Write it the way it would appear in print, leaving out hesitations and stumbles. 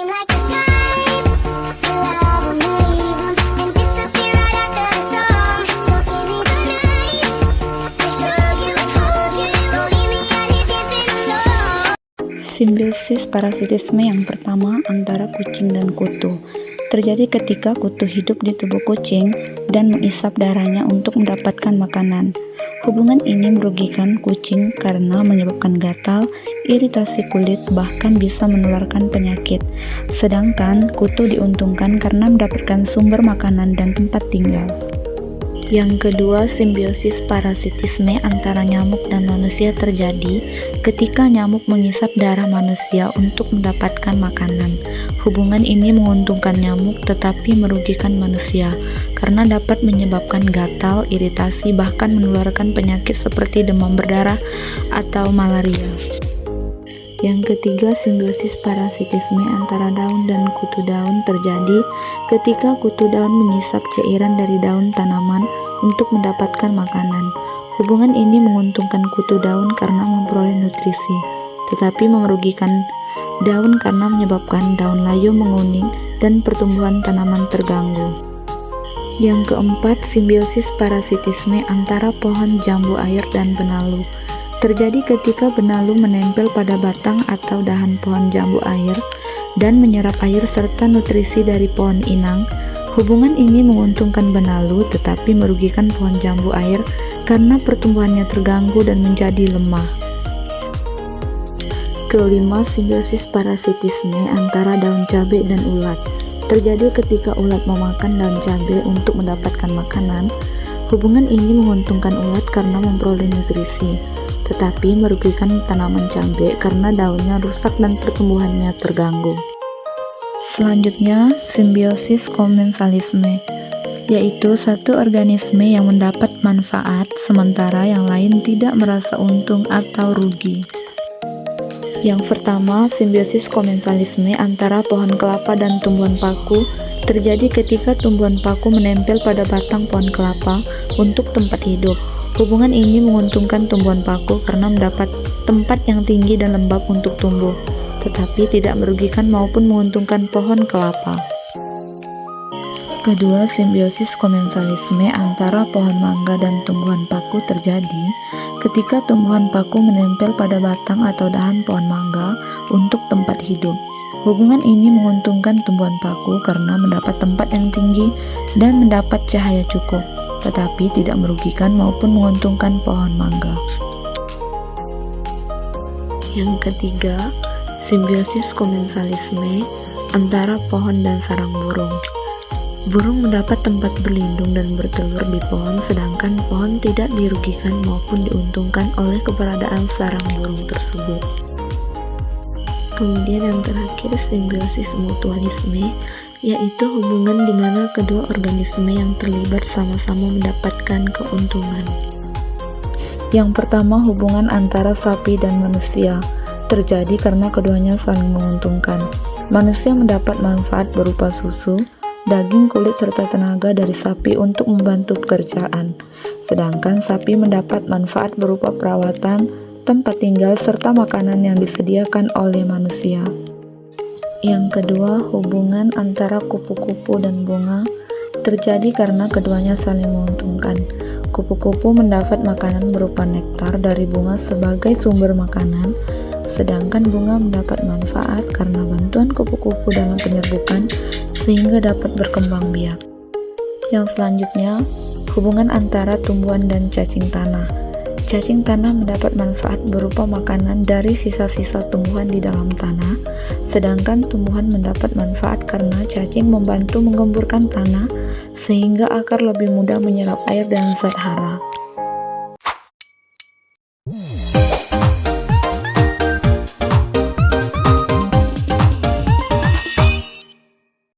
seem like the type to love 'em, leave 'em, and disappear right after the song. So give me the night to show you, hold you, don't leave me out here dancing alone. Simbiosis parasitisme yang pertama antara kucing dan kutu terjadi ketika kutu hidup di tubuh kucing dan mengisap darahnya untuk mendapatkan makanan. Hubungan ini merugikan kucing karena menyebabkan gatal, iritasi kulit, bahkan bisa menularkan penyakit. Sedangkan kutu diuntungkan karena mendapatkan sumber makanan dan tempat tinggal. Yang kedua, simbiosis parasitisme antara nyamuk dan manusia terjadi ketika nyamuk mengisap darah manusia untuk mendapatkan makanan. Hubungan ini menguntungkan nyamuk tetapi merugikan manusia karena dapat menyebabkan gatal, iritasi, bahkan menularkan penyakit seperti demam berdarah atau malaria. Yang ketiga, simbiosis parasitisme antara daun dan kutu daun terjadi ketika kutu daun mengisap cairan dari daun tanaman untuk mendapatkan makanan. Hubungan ini menguntungkan kutu daun karena memperoleh nutrisi, tetapi merugikan daun karena menyebabkan daun layu menguning dan pertumbuhan tanaman terganggu. Yang keempat, simbiosis parasitisme antara pohon jambu air dan benalu terjadi ketika benalu menempel pada batang atau dahan pohon jambu air dan menyerap air serta nutrisi dari pohon inang. Hubungan ini menguntungkan benalu tetapi merugikan pohon jambu air karena pertumbuhannya terganggu dan menjadi lemah. Kelima, simbiosis parasitisme antara daun cabai dan ulat terjadi ketika ulat memakan daun cabai untuk mendapatkan makanan. Hubungan ini menguntungkan ulat karena memperoleh nutrisi, tetapi merugikan tanaman cabai karena daunnya rusak dan pertumbuhannya terganggu. Selanjutnya, simbiosis komensalisme, yaitu satu organisme yang mendapat manfaat sementara yang lain tidak merasa untung atau rugi. Yang pertama, simbiosis komensalisme antara pohon kelapa dan tumbuhan paku terjadi ketika tumbuhan paku menempel pada batang pohon kelapa untuk tempat hidup. Hubungan ini menguntungkan tumbuhan paku karena mendapat tempat yang tinggi dan lembab untuk tumbuh, tetapi tidak merugikan maupun menguntungkan pohon kelapa. Kedua, simbiosis komensalisme antara pohon mangga dan tumbuhan paku terjadi ketika tumbuhan paku menempel pada batang atau dahan pohon mangga untuk tempat hidup. Hubungan ini menguntungkan tumbuhan paku karena mendapat tempat yang tinggi dan mendapat cahaya cukup, tetapi tidak merugikan maupun menguntungkan pohon mangga. Yang ketiga, simbiosis komensalisme antara pohon dan sarang burung. Burung mendapat tempat berlindung dan bertelur di pohon, sedangkan pohon tidak dirugikan maupun diuntungkan oleh keberadaan sarang burung tersebut. Kemudian yang terakhir, simbiosis mutualisme, yaitu hubungan di mana kedua organisme yang terlibat sama-sama mendapatkan keuntungan. Yang pertama, hubungan antara sapi dan manusia terjadi karena keduanya saling menguntungkan. Manusia mendapat manfaat berupa susu, daging, kulit, serta tenaga dari sapi untuk membantu pekerjaan. Sedangkan sapi mendapat manfaat berupa perawatan, tempat tinggal, serta makanan yang disediakan oleh manusia. Yang kedua, hubungan antara kupu-kupu dan bunga terjadi karena keduanya saling menguntungkan. Kupu-kupu mendapat makanan berupa nektar dari bunga sebagai sumber makanan, sedangkan bunga mendapat manfaat karena bantuan kupu-kupu dalam penyerbukan sehingga dapat berkembang biak. Yang selanjutnya, hubungan antara tumbuhan dan cacing tanah. Cacing tanah mendapat manfaat berupa makanan dari sisa-sisa tumbuhan di dalam tanah, sedangkan tumbuhan mendapat manfaat karena cacing membantu menggemburkan tanah sehingga akar lebih mudah menyerap air dan zat hara.